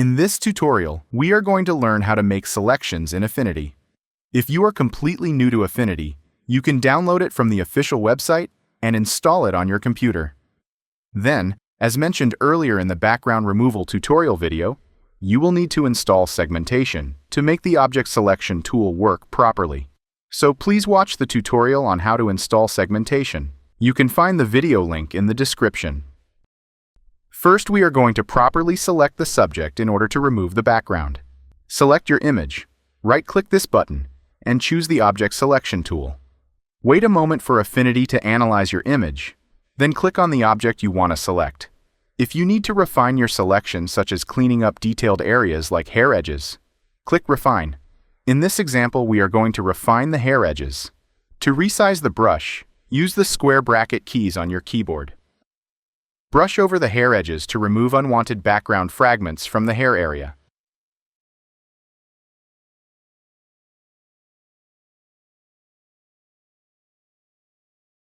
In this tutorial, we are going to learn how to make selections in Affinity. If you are completely new to Affinity, you can download it from the official website and install it on your computer. Then, as mentioned earlier in the background removal tutorial video, you will need to install Segmentation to make the object selection tool work properly. So please watch the tutorial on how to install Segmentation. You can find the video link in the description. First, we are going to properly select the subject in order to remove the background. Select your image, right-click this button, and choose the Object Selection tool. Wait a moment for Affinity to analyze your image, then click on the object you want to select. If you need to refine your selection, such as cleaning up detailed areas like hair edges, click Refine. In this example, we are going to refine the hair edges. To resize the brush, use the square bracket keys on your keyboard. Brush over the hair edges to remove unwanted background fragments from the hair area.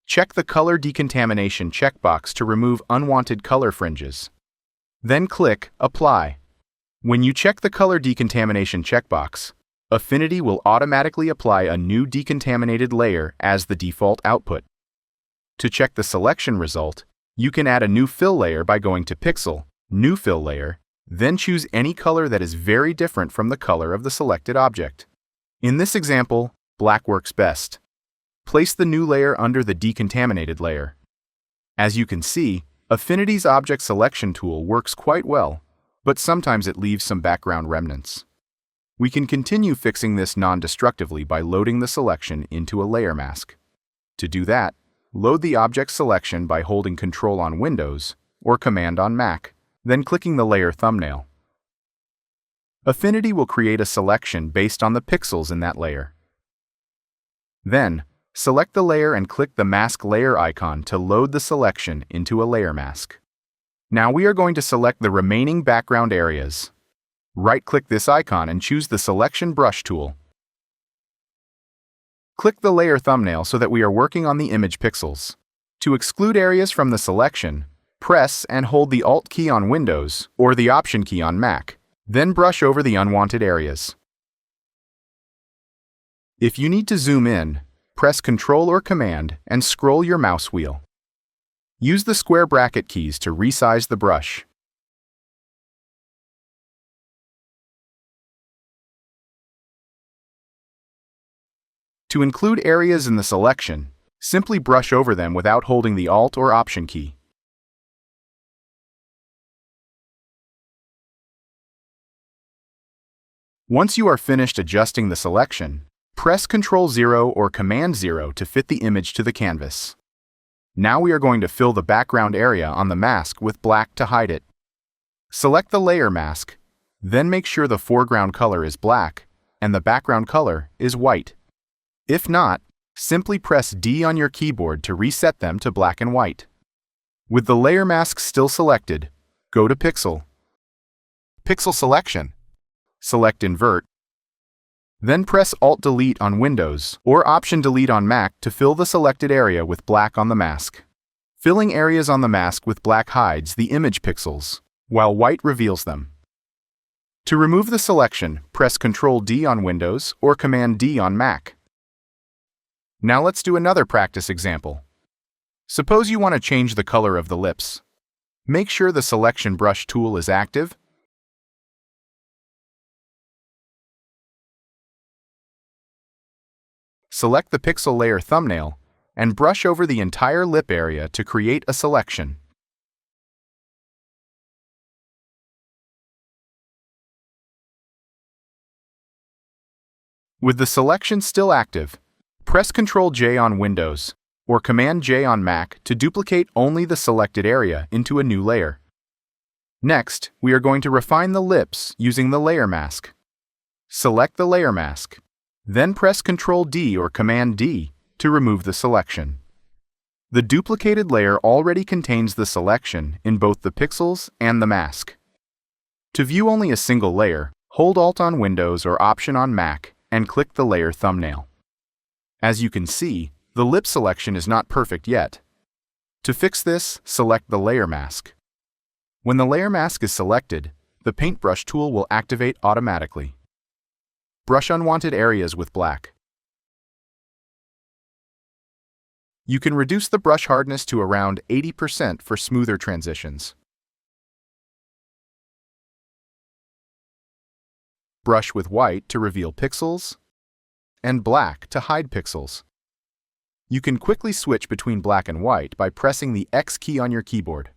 Check the Color Decontamination checkbox to remove unwanted color fringes. Then click Apply. When you check the Color Decontamination checkbox, Affinity will automatically apply a new decontaminated layer as the default output. To check the selection result, you can add a new fill layer by going to Pixel, New Fill Layer, then choose any color that is very different from the color of the selected object. In this example, black works best. Place the new layer under the decontaminated layer. As you can see, Affinity's Object Selection tool works quite well, but sometimes it leaves some background remnants. We can continue fixing this non-destructively by loading the selection into a layer mask. To do that, load the object selection by holding Control on Windows or Command on Mac, then clicking the layer thumbnail. Affinity will create a selection based on the pixels in that layer. Then, select the layer and click the mask layer icon to load the selection into a layer mask. Now we are going to select the remaining background areas. Right-click this icon and choose the Selection Brush tool. Click the layer thumbnail so that we are working on the image pixels. To exclude areas from the selection, press and hold the Alt key on Windows or the Option key on Mac, then brush over the unwanted areas. If you need to zoom in, press Control or Command and scroll your mouse wheel. Use the square bracket keys to resize the brush. To include areas in the selection, simply brush over them without holding the Alt or Option key. Once you are finished adjusting the selection, press Ctrl-0 or Command-0 to fit the image to the canvas. Now we are going to fill the background area on the mask with black to hide it. Select the layer mask, then make sure the foreground color is black and the background color is white. If not, simply press D on your keyboard to reset them to black and white. With the layer mask still selected, go to Pixel, Pixel Selection, select Invert, then press Alt-Delete on Windows or Option-Delete on Mac to fill the selected area with black on the mask. Filling areas on the mask with black hides the image pixels, while white reveals them. To remove the selection, press Ctrl-D on Windows or Command-D on Mac. Now let's do another practice example. Suppose you want to change the color of the lips. Make sure the Selection Brush tool is active. Select the pixel layer thumbnail and brush over the entire lip area to create a selection. With the selection still active, press Ctrl-J on Windows or Command-J on Mac to duplicate only the selected area into a new layer. Next, we are going to refine the lips using the layer mask. Select the layer mask, then press Ctrl-D or Command-D to remove the selection. The duplicated layer already contains the selection in both the pixels and the mask. To view only a single layer, hold Alt on Windows or Option on Mac and click the layer thumbnail. As you can see, the lip selection is not perfect yet. To fix this, select the layer mask. When the layer mask is selected, the paintbrush tool will activate automatically. Brush unwanted areas with black. You can reduce the brush hardness to around 80% for smoother transitions. Brush with white to reveal pixels, and black to hide pixels. You can quickly switch between black and white by pressing the X key on your keyboard.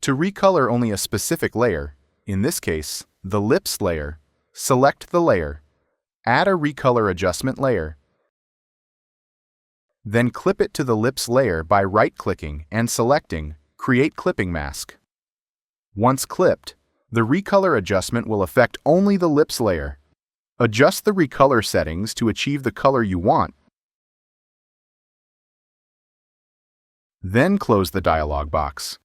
To recolor only a specific layer, in this case, the lips layer, select the layer, add a recolor adjustment layer, then clip it to the lips layer by right-clicking and selecting Create Clipping Mask. Once clipped, the recolor adjustment will affect only the lips layer. Adjust the recolor settings to achieve the color you want. Then close the dialog box.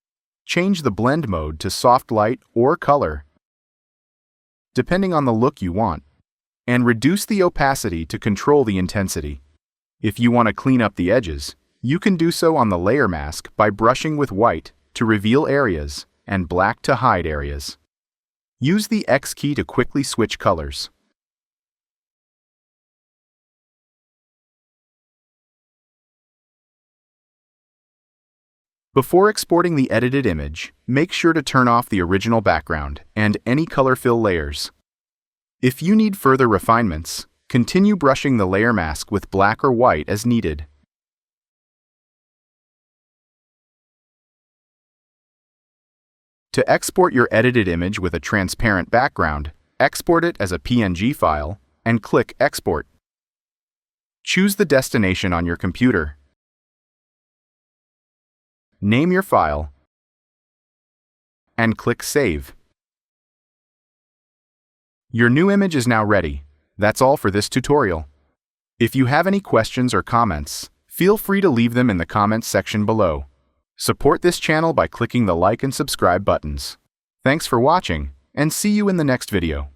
Change the blend mode to soft light or color, depending on the look you want, and reduce the opacity to control the intensity. If you want to clean up the edges, you can do so on the layer mask by brushing with white to reveal areas and black to hide areas. Use the X key to quickly switch colors. Before exporting the edited image, make sure to turn off the original background and any color fill layers. If you need further refinements, continue brushing the layer mask with black or white as needed. To export your edited image with a transparent background, export it as a PNG file and click Export. Choose the destination on your computer. Name your file and click Save. Your new image is now ready. That's all for this tutorial. If you have any questions or comments, feel free to leave them in the comments section below. Support this channel by clicking the like and subscribe buttons. Thanks for watching, and see you in the next video.